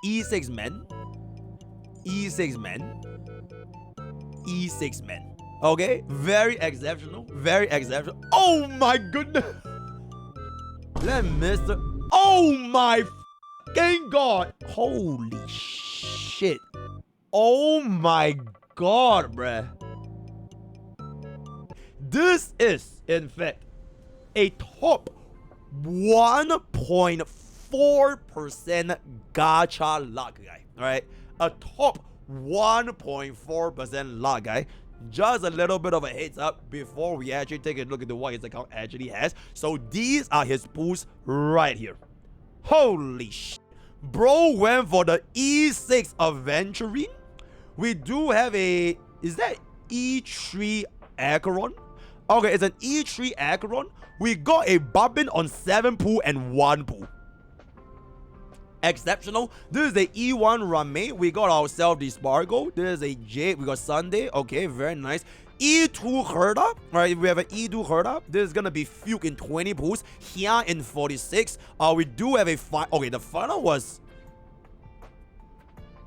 E6 men. E6 men. E6 men. Okay? Very exceptional. Very exceptional. Oh my goodness. Let Mr. Oh my fucking god. Holy shit. Oh my god, bruh. This is, in fact, a top 1.4% gacha luck guy. Alright? A top 1.4% luck guy. Just a little bit of a heads up before we actually take a look into what his account actually has. So these are his pools right here. Holy shit. Bro went for the E6 Aventurine. We do have a... Is that E3 Acheron? Okay, it's an E3 Acheron. We got a Bobbin on 7 pool and 1 pool. Exceptional. This is the E1 Rame. We got ourselves the Spargo. This is a Jade. We got Sunday. Okay, very nice. E2 Herda. Alright, we have an E2 Herda. This is gonna be Fuke in 20 pools. Here in 46. We do have a okay, the final was...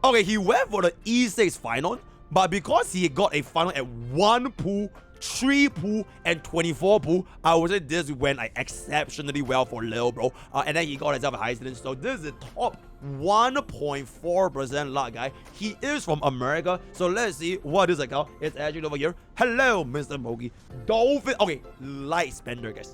Okay, he went for the E6 final, but because he got a final at 1 pool, 3 pool, and 24 pool, I would say this went like exceptionally well for Lil Bro. And then he got himself a high student. So this is the top 1.4% luck guy. He is from America. So let's see what this account is actually over here. Hello, MrPokke. Dolphin. Okay, light spender, guys.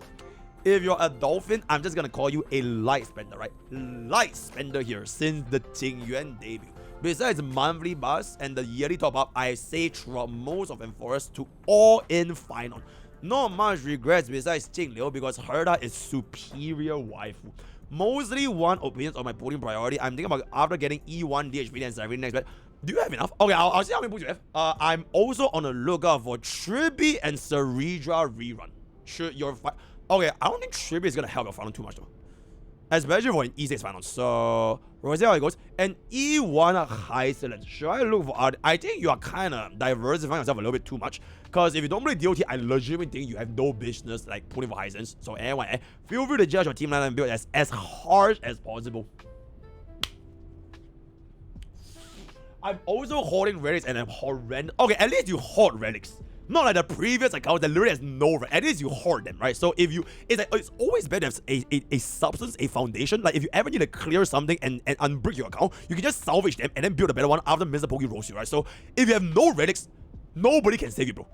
If you're a Dolphin, I'm just gonna call you a light spender, right? Light spender here since the Qingyuan debut. Besides monthly buzz and the yearly top up, I say throughout most of Enforced to all in final. Not much regrets besides Jing Liu because Herda is superior waifu. Mostly one opinions on my podium priority. I'm thinking about after getting E1 DHP and Savvy next bet. Do you have enough? Okay, I'll see how many pools you have. I'm also on the lookout for Tribi and Saridra rerun. Sure, you're fine. Okay, I don't think Tribi is gonna help your final too much though. Especially for an E6 final. So we'll see how it goes. And E1 high silence. Should I look for art? I think you are kind of diversifying yourself a little bit too much. Because if you don't play DOT, I legitimately think you have no business like putting for high silence. So anyway, feel free to judge your team line and build as harsh as possible. I'm also holding relics and I'm horrendous. Okay, at least you hold relics. Not like the previous account that literally has no relics. At least you hoard them, right? So if you, it's always better to have a substance, a foundation. Like if you ever need to clear something and unbrick your account, you can just salvage them and then build a better one after MrPokke rolls you, right? So if you have no relics, nobody can save you, bro.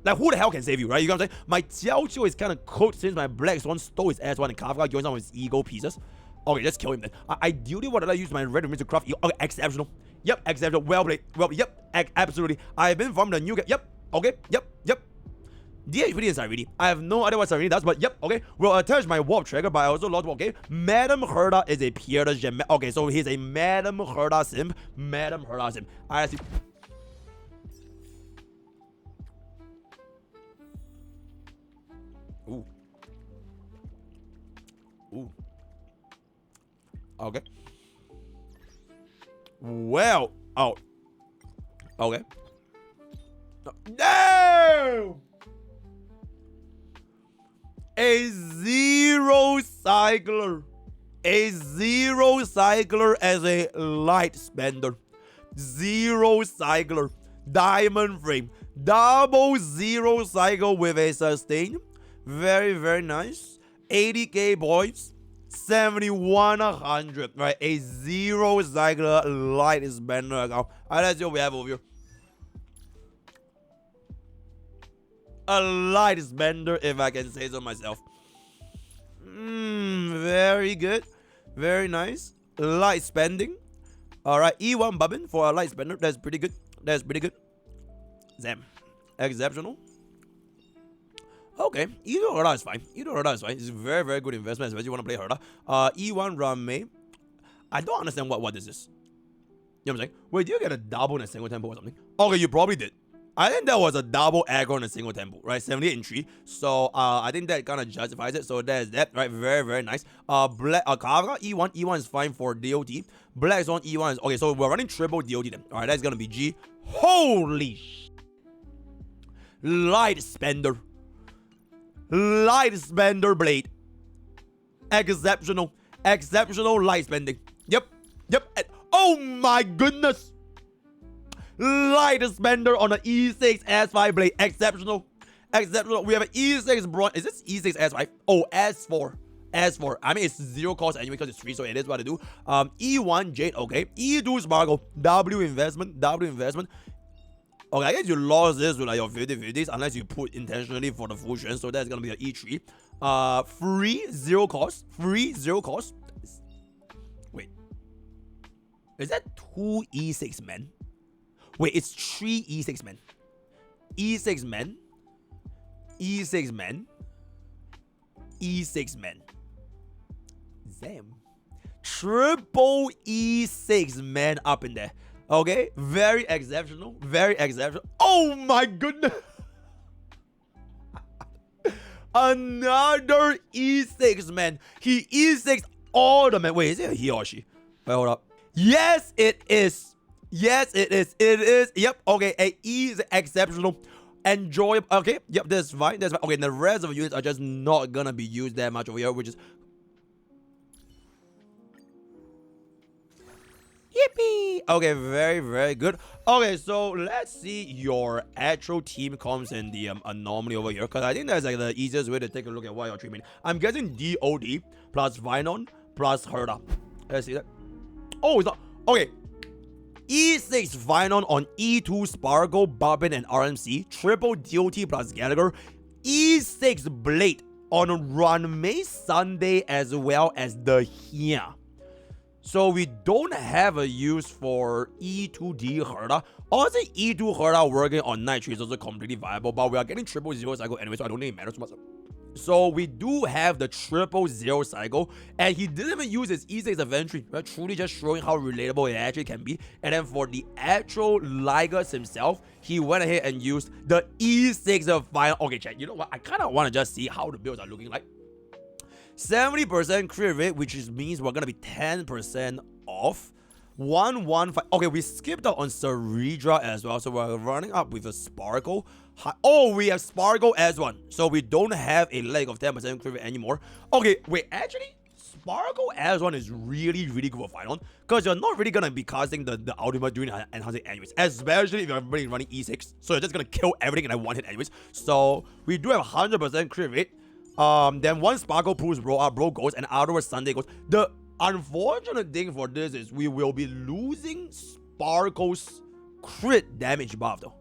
Like who the hell can save you, right? You know what I'm saying? My Jiao is kind of cooked since my Black Swan stole his S1 and Kafka joined some of his ego pieces. Okay, let's kill him then. Ideally, what did I use my red remains to craft? Okay, exceptional. Yep, exceptional. Well played. Well played. Yep, absolutely. I've been from the new game. Yep. Okay, yep. DHPD is Sarini. I have no idea what Sarini does, but yep, okay. We'll attach my warp tracker, but I also lost warp. Okay, Madam Herda is a Pierre Gem. Okay, so he's a Madam Herda simp. Madam Herda simp. I see. Ooh. Okay. Well. Oh. Okay. No! A zero cycler. A zero cycler as a light spender. Zero cycler. Diamond frame. Double zero cycle with a sustain. Very, very nice. 80k points. 7100. Right? A zero cycler light spender account. Alright, let's see what we have over here. A light spender, if I can say so myself. Very good. Very nice. Light spending. Alright, E1 Bobbin for a light spender. That's pretty good. That's pretty good. Zam. Exceptional. Okay, either Herda is fine. Either Herda is fine. It's a very, very good investment, especially if you want to play Herda. E1 Rame. I don't understand what this is. You know what I'm saying? Wait, do you get a double in a single tempo or something? Okay, you probably did. I think that was a double aggro in a single tempo, right? 78 and 3. So I think that kind of justifies it. So there's that, right? Very, very nice. Black Kafka E1. E1 is fine for DOT. Black Zone E1 is okay. So we're running triple DOT then. Alright, that's gonna be G. Holy sh! Light spender. Light spender blade. Exceptional. Exceptional light spending. Yep. Oh my goodness. Light spender on an E6 S5 blade. Exceptional. Exceptional. We have an E6 bronze. Is this E6 S5? Oh, S4. S4. I mean, it's 0 cost anyway because it's free, so it is what to do. E1 Jade. Okay. E2 Sparkle. W investment. W investment. Okay, I guess you lost this with like your 50/50s unless you put intentionally for the fusion. So that's gonna be an E3. Free 0 cost. Free 0 cost. Wait. Is that 2 E6 men? Wait, it's 3 E6 men. E6 men. E6 men. E6 men. Damn. Triple E6 men up in there. Okay, very exceptional, very exceptional. Oh my goodness. Another E6 man. He E6 all the men. Wait, is it a he or she? Wait, hold up. Yes, it is. Yes, it is. It is. Yep. Okay, a E is exceptional. Enjoyable. Okay, yep, that's fine. That's fine. Okay, the rest of the units are just not gonna be used that much over here, which is yippee! Okay, very, very good. Okay, so let's see your actual team comps in the anomaly over here, because I think that's like the easiest way to take a look at what you're treatment. I'm guessing DOD plus Vinon plus Herda. Let's see that. Oh, it's not. Okay. E6 Vinon on E2 Spargo, Bobbin, and RMC. Triple DOT plus Gallagher. E6 Blade on Run May Sunday as well as the here. So we don't have a use for E2D Herda. Honestly, E2 Herda working on Night Tree is also completely viable, but we are getting 000 cycle anyway, so I don't think it matters too much. So we do have the 000 cycle, and he didn't even use his E6 Inventory, right? Truly just showing how relatable it actually can be. And then for the actual Ligas himself, he went ahead and used the E6 of final. Okay, chat, you know what? I kind of want to just see how the builds are looking like. 70% crit rate, which means we're gonna be 10% off. 115. Okay, we skipped out on Ceredra as well, so we're running up with a Sparkle. Oh, we have Sparkle as one, so we don't have a leg of 10% crit rate anymore. Okay, wait, actually, Sparkle as one is really, really good for final, because you're not really gonna be casting the ultimate during enhancing anyways, especially if you're running E6, so you're just gonna kill everything in one hit anyways. So we do have 100% crit rate. Then one Sparkle proves bro goes, and afterwards Sunday goes. The unfortunate thing for this is we will be losing Sparkle's crit damage buff though,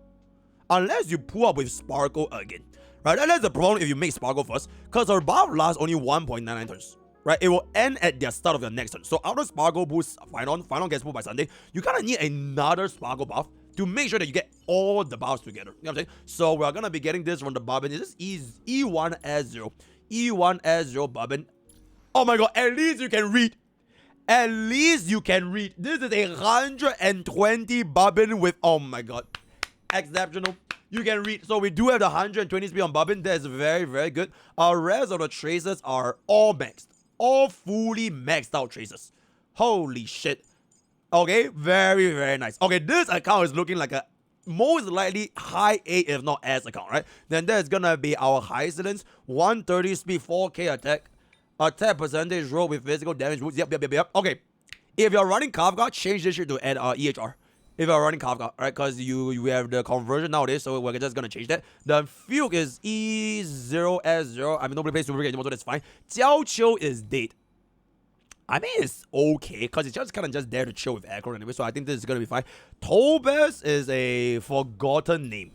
unless you pull up with Sparkle again, right? And that's the problem if you make Sparkle first, because our buff lasts only 1.99 turns, right? It will end at the start of the next turn. So after Sparkle boosts final gets pulled by Sunday, you kind of need another Sparkle buff to make sure that you get all the buffs together. You know what I'm saying? So we're gonna be getting this from the Bobbin. This is E1S0. E1S0 Bobbin. Oh my god, at least you can read. At least you can read. This is a 120 Bobbin with, oh my god, exceptional. You can read. So we do have the 120 speed on Bobbin. That's very, very good. Our rest of the tracers are all maxed. All fully maxed out tracers. Holy shit. Okay, very, very nice. Okay, this account is looking like a most likely high A if not S account, right? Then there's gonna be our high excellence, 130 speed, 4k attack percentage roll with physical damage boost. Yep. Okay, if you're running Kafka, change this shit to add EHR. If you're running Kafka, right? Because you have the conversion nowadays, so we're just gonna change that. The Fugue is E0S0. I mean, nobody plays Super anymore, so that's fine. Jiao Qiu is dead. I mean, it's okay, because it's just kind of just there to chill with Aggro anyway, so I think this is going to be fine. Tobes is a forgotten name,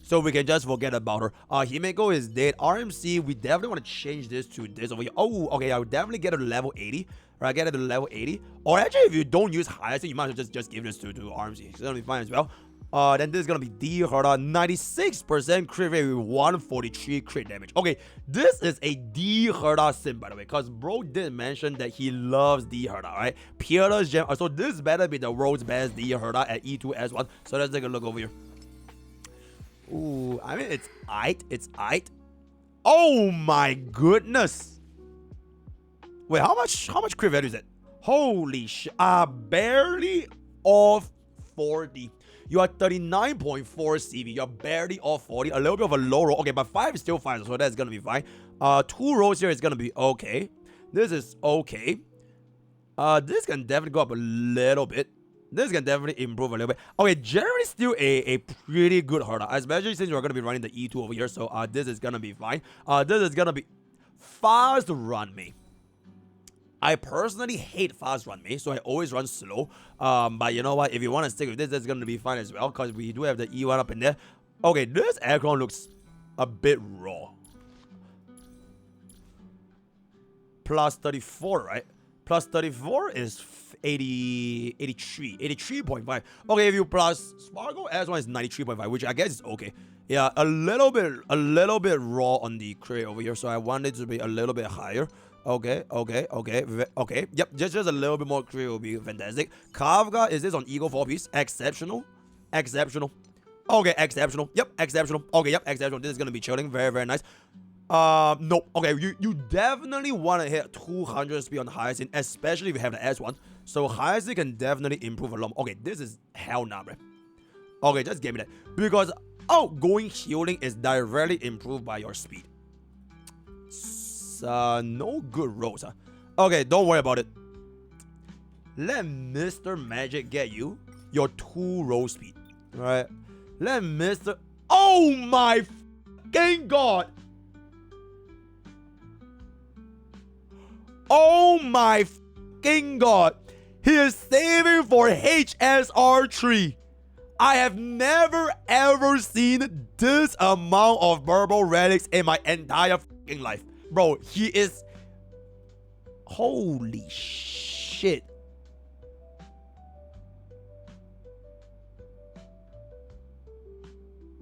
so we can just forget about her. Himeko is dead. RMC, we definitely want to change this to this over here. Oh, okay, I would definitely get it to level 80. Right, get it to level 80. Or actually, if you don't use highest, you might as well just give this to RMC. It's going to be fine as well. Then this is gonna be D Herda, 96% crit rate with 143 crit damage. Okay, this is a D Herda sim, by the way, because bro did mention that he loves D Herda, right? Pierre's gem. So this better be the world's best D Herda at E2S1. So let's take a look over here. Ooh, I mean it's aight. It's aight. Oh my goodness. Wait, how much crit value is it? Holy shit. Barely off 40. You are 39.4 CV. You're barely off 40. A little bit of a low roll. Okay, but 5 is still fine, so that's gonna be fine. 2 rolls here is gonna be okay. This is okay. This can definitely go up a little bit. This can definitely improve a little bit. Okay, generally still a pretty good herder, especially since we're gonna be running the E2 over here. So this is gonna be fine. This is gonna be fast run me. I personally hate fast run me, so I always run slow. But you know what? If you want to stick with this, that's gonna be fine as well, because we do have the E1 up in there. Okay, this aircraft looks a bit raw. Plus 34, right? Plus 34 is 83.5. Okay, if you plus Sparkle, S1 is 93.5, which I guess is okay. Yeah, a little bit raw on the crate over here, so I want it to be a little bit higher. Okay. Yep, just a little bit more crate will be fantastic. Kafka, is this on Eagle 4-piece? Exceptional. Okay, exceptional. Yep, exceptional. Okay, yep, exceptional. This is gonna be chilling. Very, very nice. No. Okay, you definitely want to hit 200 speed on Hyacinth, especially if you have the S1. So Hyacinth can definitely improve a lot. Okay, this is hell nah, bro. Okay, just give me that. Because outgoing healing is directly improved by your speed. No good rolls, huh? Okay, don't worry about it. Let Mr. Magic get you your 2 roll speed. Alright. Let Mr. Oh my fucking god! Oh my fucking god! He is saving for HSR3. I have never ever seen this amount of purple relics in my entire fucking life. Bro, he is... Holy shit.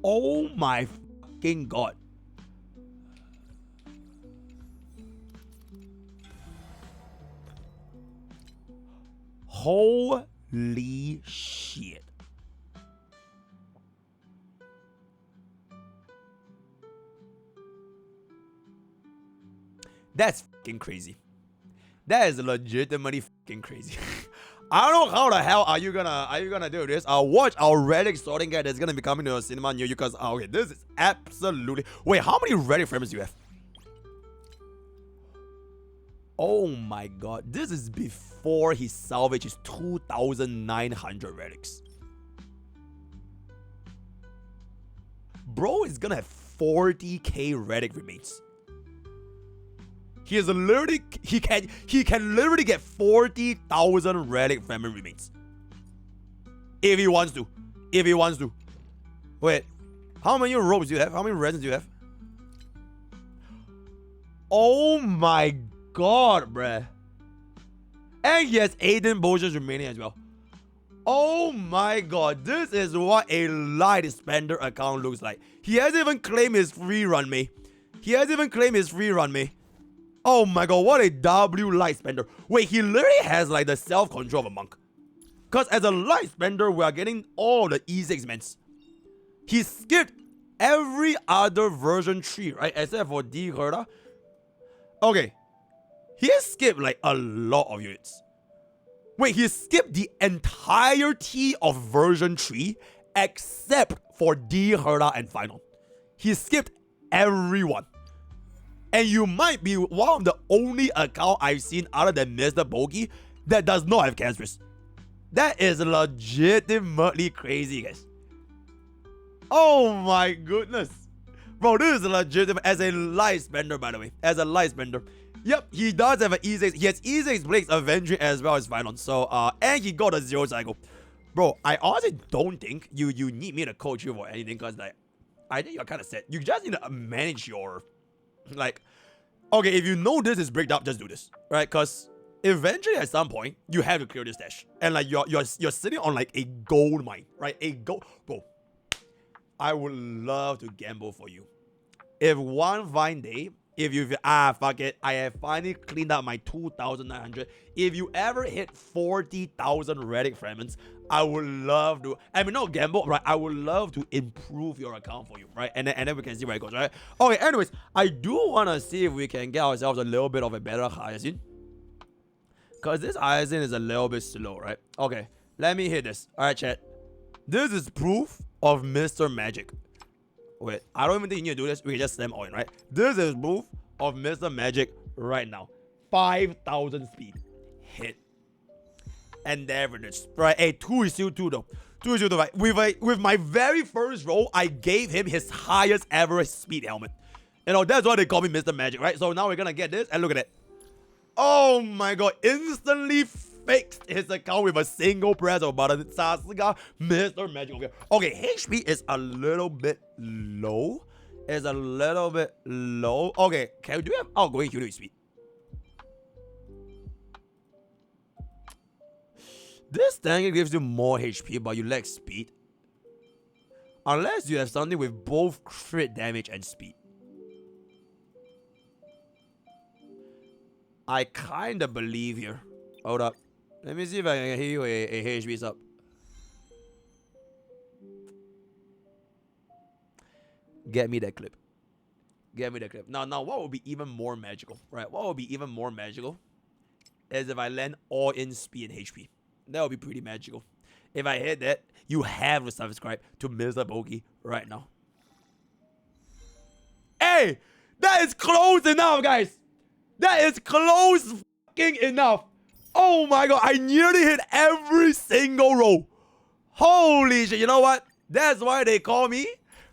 Oh my fucking god. Holy shit. That's fucking crazy. That is legitimately fucking crazy. I don't know how the hell are you gonna do this. Watch our Relic sorting guide that's gonna be coming to a cinema near you, because okay, this is absolutely... Wait, how many Relic fragments do you have? Oh my god, this is before he salvages 2,900 relics. Bro is gonna have 40k relic remains. He is literally... He can literally get 40,000 relic fragment remains. If he wants to. If he wants to. Wait. How many robes do you have? How many resins do you have? Oh my god, bruh. And he has 18 potions remaining as well. Oh my god. This is what a light spender account looks like. He hasn't even claimed his free run, me. Oh my god, what a W light spender. Wait, he literally has like the self-control of a monk. Because as a light spender, we are getting all the E6 ments. He skipped every other version 3, right? Except for D Herda. Okay. He skipped like a lot of units. Wait, he skipped the entirety of version 3 except for D Herda and Final. He skipped everyone. And you might be one of the only account I've seen other than MrPokke that does not have Cancerous. That is legitimately crazy, guys. Oh my goodness. Bro, this is legitimate as a light spender, by the way. As a light spender. Yep, he does have an E6. He has E6 Blake's Avenging as well as Final. So, and he got a 0 cycle. Bro, I honestly don't think you need me to coach you for anything, because like, I think you're kind of set. You just need to manage your... Like, okay, if you know this is bricked up, just do this, right? Because eventually, at some point, you have to clear this stash, and like you're sitting on like a gold mine, right? A gold, bro. I would love to gamble for you. If one fine day, if you fuck it, I have finally cleaned up my 2,900. If you ever hit 40,000 relic fragments, I would love to. I mean, not gamble, right? I would love to improve your account for you, right? And then we can see where it goes, right? Okay. Anyways, I do want to see if we can get ourselves a little bit of a better Hyacinth, because this Hyacinth is a little bit slow, right? Okay. Let me hit this. All right, chat. This is proof of Mr. Magic. Wait, I don't even think you need to do this. We can just slam all in, right? This is proof of Mr. Magic right now. 5,000 speed. Hit. And there it is. Right, hey, 2 is still 2 though. 2 is still 2, right? With my very first roll, I gave him his highest ever speed helmet. You know, that's why they call me Mr. Magic, right? So now we're gonna get this, and look at it. Oh my god, instantly fixed his account with a single press of a button. Sasuga, Mr. Magic. Okay, HP is a little bit low. It's a little bit low. Okay, do we have outgoing healing speed? This thing gives you more HP, but you lack speed. Unless you have something with both crit damage and speed. I kinda believe here. Hold up. Let me see if I can heal a HP up. Get me that clip. Get me that clip. Now, what would be even more magical, right? What would be even more magical is if I land all in speed and HP. That would be pretty magical. If I hit that, you have to subscribe to MrPokke right now. Hey! That is close enough, guys! That is close fucking enough! Oh my god, I nearly hit every single row. Holy shit, you know what? That's why they call me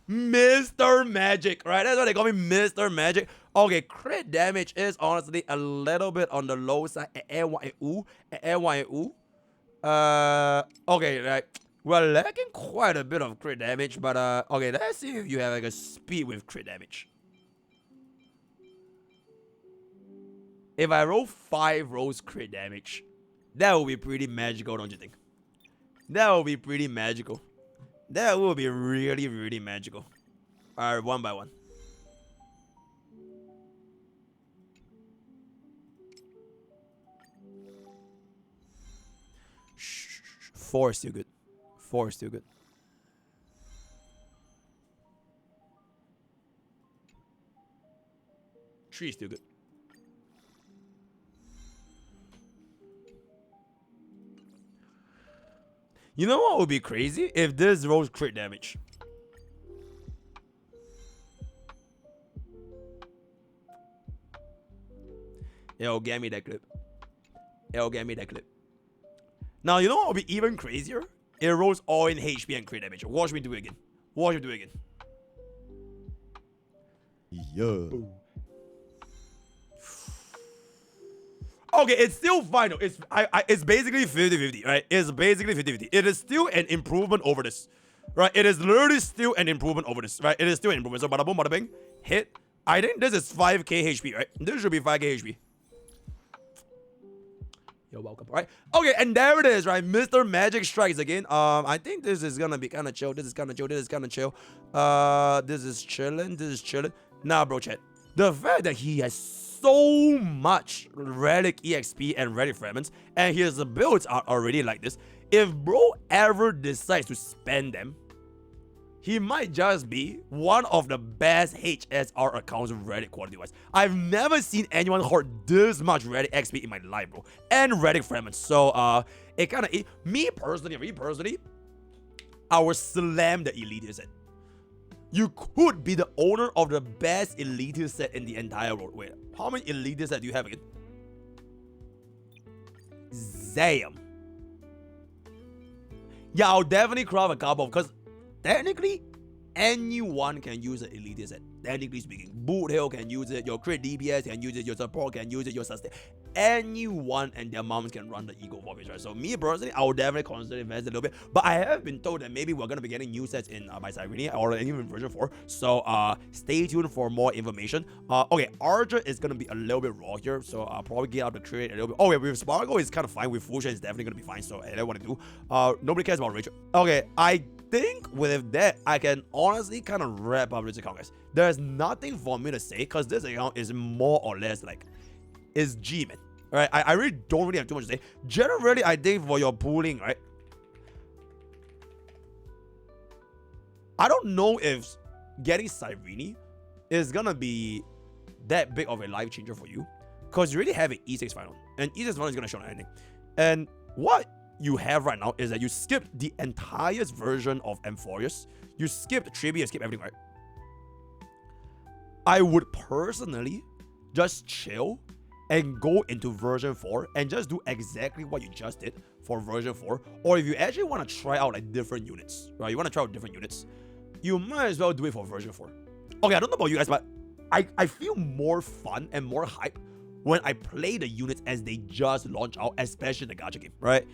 Mr. Magic, right? That's why they call me Mr. Magic. Okay, crit damage is honestly a little bit on the low side. Okay, right. We're lacking quite a bit of crit damage, but okay, let's see if you have like a speed with crit damage. If I roll 5 rolls crit damage, that will be pretty magical, don't you think? That will be pretty magical. That will be really, really magical. Alright, 1 by 1. Shh, 4 is still good. 4 is still good. Three is still good. You know what would be crazy? If this rolls crit damage. It'll get me that clip. It'll get me that clip. Now, you know what would be even crazier? It rolls all in HP and crit damage. Watch me do it again. Watch me do it again. Yeah. Boom. Okay, it's still fine though. It's basically 50-50, right? It's basically 50-50. It is still an improvement over this, right? It is literally still an improvement over this, right? It is still an improvement. So bada boom, bada bing, hit. I think this is 5k HP, right? This should be 5k HP. You're welcome, right? Okay, and there it is, right? Mr. Magic strikes again. I think this is gonna be kind of chill. This is kind of chill. This is kind of chill. This is chilling. This is chilling. Nah, bro, chat. The fact that he has so much relic exp and relic fragments, and his builds are already like this. If bro ever decides to spend them, he might just be one of the best HSR accounts relic quality wise. I've never seen anyone hoard this much relic XP in my life, bro, and relic fragments. So it kind of me personally, I would slam the elite set. You could be the owner of the best elite set in the entire world. Wait, how many elite sets do you have again? Damn. Yeah, I'll definitely craft a couple because technically anyone can use an elite set. Technically speaking, Boot Hill can use it, your crit DPS can use it, your support can use it, your sustain. Anyone and their moms can run the Eagle Fortress, right? So me personally, I would definitely consider investing a little bit. But I have been told that maybe we're gonna be getting new sets in by Cyrene or even version 4. So stay tuned for more information. Okay, Archer is gonna be a little bit raw here, so I'll probably get out the crate a little bit. Oh yeah, with Sparkle is kind of fine. With Fusion, it's definitely gonna be fine. So I don't want to do. Nobody cares about Rachel. Okay, I think with that, I can honestly kind of wrap up this account, guys. There's nothing for me to say because this account is more or less like is G-Man. Right? I really don't really have too much to say. Generally, I think for your pooling, right? I don't know if getting Cyrene is gonna be that big of a life changer for you. Because you already have an E6 final. And E6 final is gonna show anything. And what you have right now is that you skipped the entire version of Amphorius. You skipped Tribute, you skipped everything, right? I would personally just chill and go into version 4 and just do exactly what you just did for version 4, or if you actually want to try out like different units, right? You want to try out different units, you might as well do it for version 4. Okay, I don't know about you guys, but I feel more fun and more hype when I play the units as they just launch out, especially in the gacha game, right?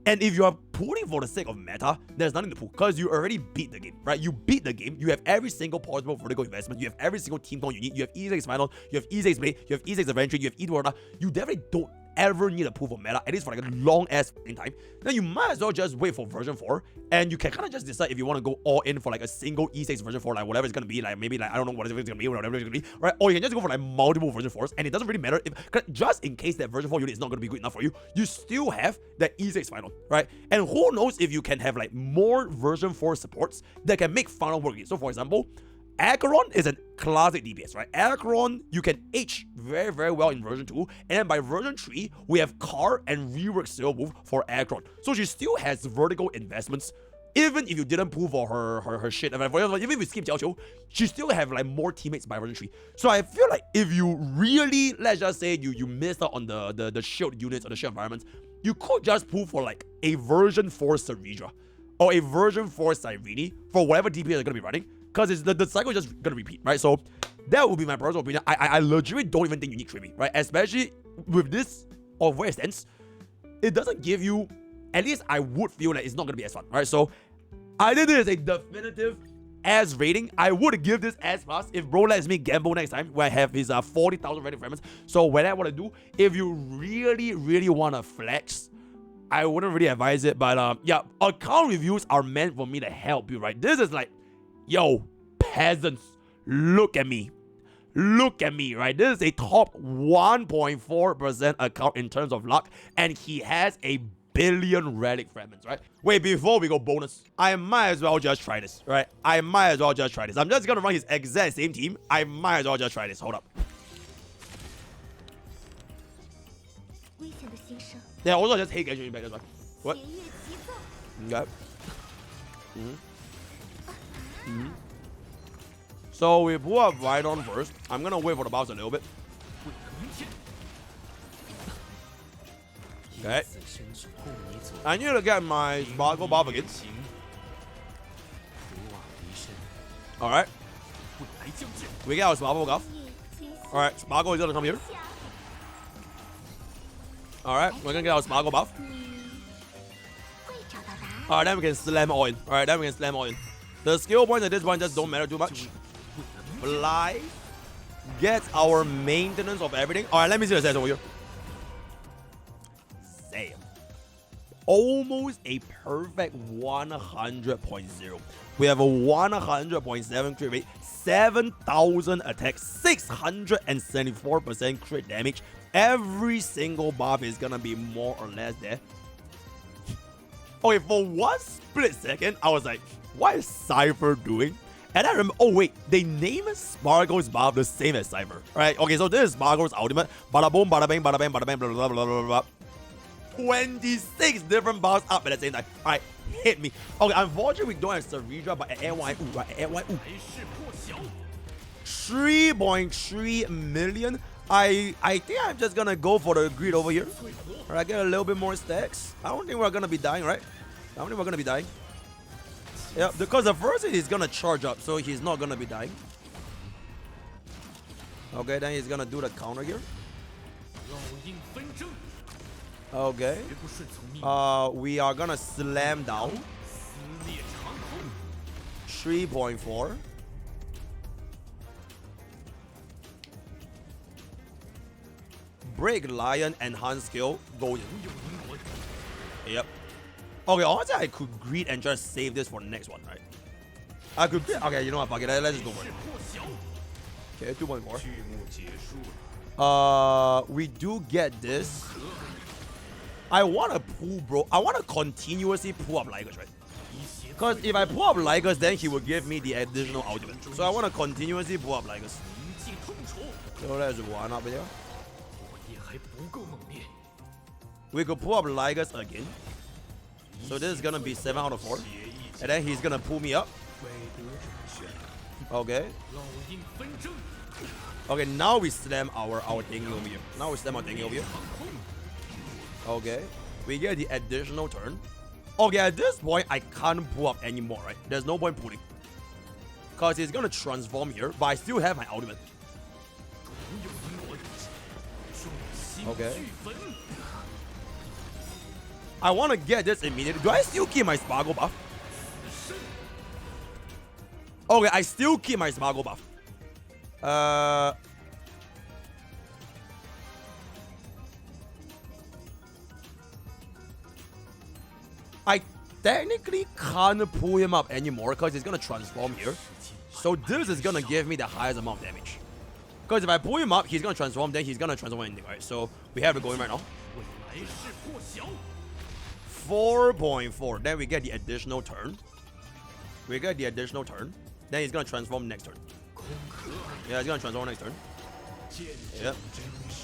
And if you are pulling for the sake of meta, there's nothing to pull because you already beat the game, right? You beat the game. You have every single possible vertical investment. You have every single team count you need. You have E6 final. You have E6 blade. You have E6 adventure. You have E2. You definitely don't ever need a pull for meta, at least for like a long ass time. Then you might as well just wait for version 4, and you can kind of just decide if you want to go all in for like a single E6 version 4, like whatever it's gonna be, like maybe like I don't know what it's gonna be, whatever it's gonna be, right? Or you can just go for like multiple version 4s, and it doesn't really matter if just in case that version 4 unit is not gonna be good enough for you, you still have that E6 final, right? And who knows if you can have like more version 4 supports that can make final work. So for example, Acheron is a classic DPS, right? Acheron, you can H very, very well in version 2, and then by version 3, we have Car and rework Sail move for Acheron. So she still has vertical investments, even if you didn't pull for her shit. Even if you skip Jiao, she still have like more teammates by version 3. So I feel like if you really, let's just say you missed out on the shield units or the shield environments, you could just pull for like a version 4 Saridra or a version 4 Cyrene for whatever DPS they're gonna be running. Because the cycle is just gonna repeat, right? So that would be my personal opinion. I legitimately don't even think you need Trippy, right? Especially with this, or where it stands, it doesn't give you, at least I would feel like it's not gonna be as fun, right? So I did this as a definitive S rating. I would give this S plus if bro lets me gamble next time where I have his 40,000 rating fragments. So what I want to do, if you really want to flex, I wouldn't really advise it. But yeah, account reviews are meant for me to help you, right? This is like, yo, peasants, look at me. Look at me, right? This is a top 1.4% account in terms of luck, and he has a billion relic fragments, right? Wait, before we go bonus, I might as well just try this, right? I might as well just try this. I'm just gonna run his exact same team. I might as well just try this. Hold up. Yeah, also just hate getting back, that's why. What? Okay. So we pull up right on first. I'm gonna wait for the bounce a little bit. Okay. I need to get my Sparkle buff again. Alright. We get our Sparkle buff. Alright, Sparkle is gonna come here. Alright, we're gonna get our Sparkle buff. Alright, then we can slam all in. Alright, then we can slam all in. The skill points at this point just don't matter too much. Fly gets our maintenance of everything. Alright, let me see the stats over here. Damn. Almost a perfect 100.0. We have a 100.7 crit rate, 7,000 attack, 674% crit damage. Every single buff is gonna be more or less there. Okay, for one split second, I was like, what is Cypher doing? And I remember, oh wait, they named Sparkle's buff the same as Cypher, right? Okay, so this is Sparkle's ultimate. Bada boom, bada bang, bada bang, bada bang, blah, blah, blah, blah, blah, blah. 26 different buffs up at the same time. Alright, hit me. Okay, unfortunately, we don't have Saridra, but at NY, ooh, right, at NY, ooh. 3.3 million. I think I'm just gonna go for the greed over here. Alright, get a little bit more stacks. I don't think we're gonna be dying, right? I don't think we're gonna be dying. Yeah, because the first hit is gonna charge up, so he's not gonna be dying. Okay, then he's gonna do the counter here. Okay. We are gonna slam down. 3.4. Break Lion and Hunt skill go in. Yep. Okay, honestly, I could greed and just save this for the next one, right? I could. Okay, you know what? Fuck it. Let's just go for it. Okay, 2.4. We do get this. I want to pull, bro. I want to continuously pull up Lycus, right? Because if I pull up Lycus, then he will give me the additional ultimate. So I want to continuously pull up Lycus. So let's one up here. We could pull up Lycus again. So this is gonna be 7 out of 4. And then he's gonna pull me up. Okay. Okay, now we slam our thing over here. Now we slam our thing over here. Okay. We get the additional turn. Okay, at this point, I can't pull up anymore, right? There's no point pulling. Because he's gonna transform here, but I still have my ultimate. Okay. I want to get this immediately. Do I still keep my Sparkle buff? Okay, I still keep my Sparkle buff. I technically can't pull him up anymore because he's gonna transform here. So this is gonna give me the highest amount of damage. Because if I pull him up, he's gonna transform, then he's gonna transform anything, right? So we have it going right now. 4.4. Then we get the additional turn. We get the additional turn. Then he's gonna transform next turn. Yeah, he's gonna transform next turn. Yep.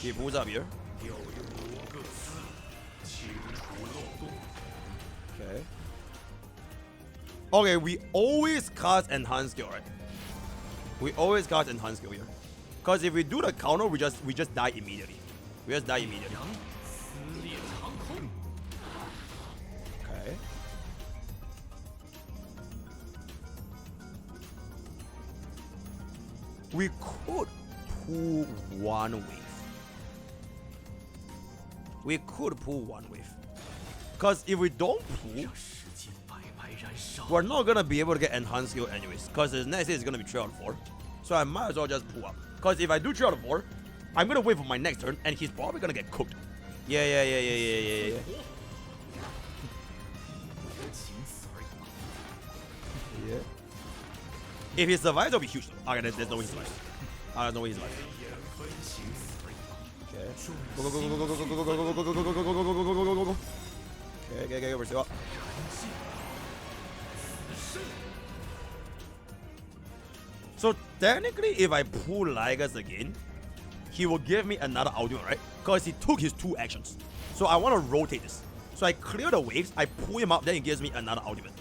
He pulls up here. Okay. Okay, we always cast enhanced skill, right? We always cast enhanced skill here. Because if we do the counter, we just die immediately. We just die immediately. Okay. We could pull one wave. We could pull one wave. Because if we don't pull, we're not gonna be able to get enhanced skill anyways. Because the next is gonna be 3 out of 4. So I might as well just pull up. Because if I do 3 out of 4, I'm gonna wait for my next turn and he's probably gonna get cooked. Yeah. Yeah. If he survives, it'll be huge though. Okay, there's no way he survives. There's no way he survives. Okay. Go. Okay, we're still up. So technically, if I pull Ligas again, he will give me another ultimate, right? Because he took his 2 actions. So I want to rotate this. So I clear the waves, I pull him up, then he gives me another ultimate.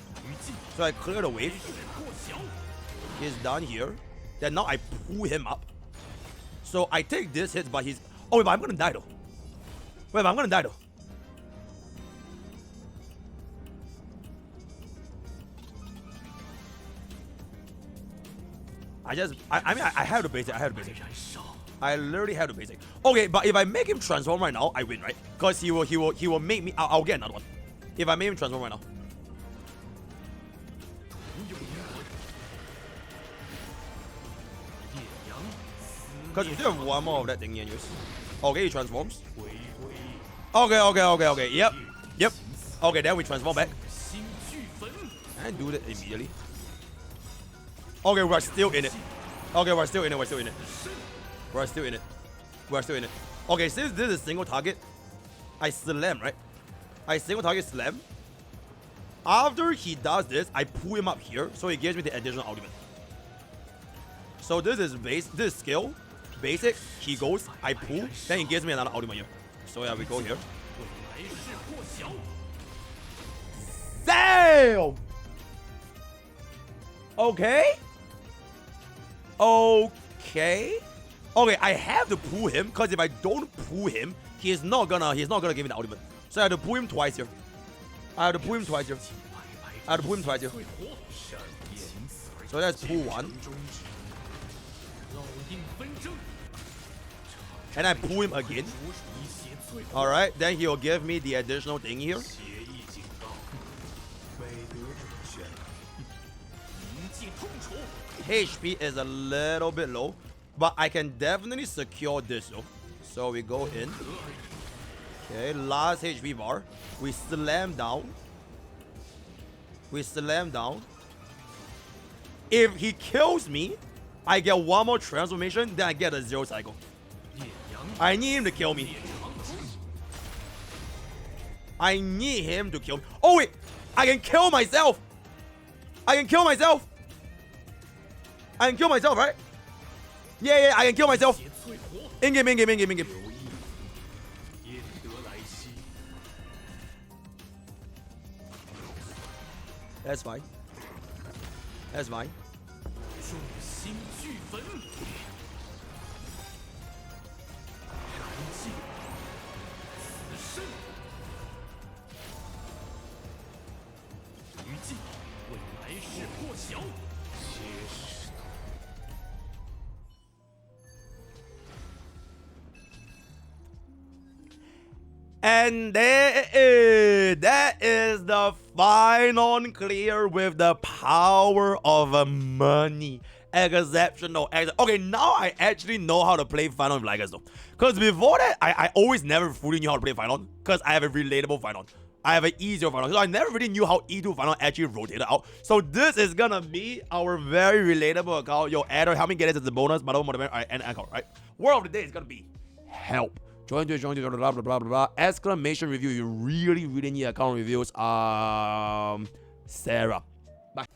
So I clear the wave. He's down here. Then now I pull him up. So I take this hit, but he's... Oh, wait, but I'm gonna die though. Wait, but I'm gonna die though. I mean, I have to basic. I literally have to basic. Okay, but if I make him transform right now, I win, right? Because he will make me. I'll get another one. If I make him transform right now. Because we still have one more of that thing anyways. Okay, he transforms. Okay. Yep. Okay, then we transform back. And do that immediately. Okay, we're still in it. We're still in it. Okay, since this is single target, I slam, right? I single target slam. After he does this, I pull him up here, so he gives me the additional ultimate. So this is base, this is skill, basic, he goes, I pull, then he gives me another ultimate here. So yeah, we go here. Damn! Okay, I have to pull him, because if I don't pull him, he's not gonna give me the ultimate. So I have to pull him twice here. So let's pull one. And I pull him again. Alright, then he'll give me the additional thing here. HP is a little bit low, but I can definitely secure this though. So we go in. Okay, last HP bar. We slam down. If he kills me, I get one more transformation, then I get a 0 cycle. I need him to kill me. Oh wait, I can kill myself. I can kill myself, right? Yeah, I can kill myself. In-game. That's fine. And there it is. That is the final clear with the power of money. Exceptional. Okay, now I actually know how to play final with Lycus though. Because before that, I always never fully knew how to play final. Because I have a relatable final. I have an easier final. So I never really knew how E2 final actually rotated out. So this is gonna be our very relatable account. Yo, Adder, help me get it as a bonus. Alright, and account, right? Word of the day is gonna be help. Join to blah blah blah blah blah. Exclamation review. You really need account reviews. Sarah. Bye.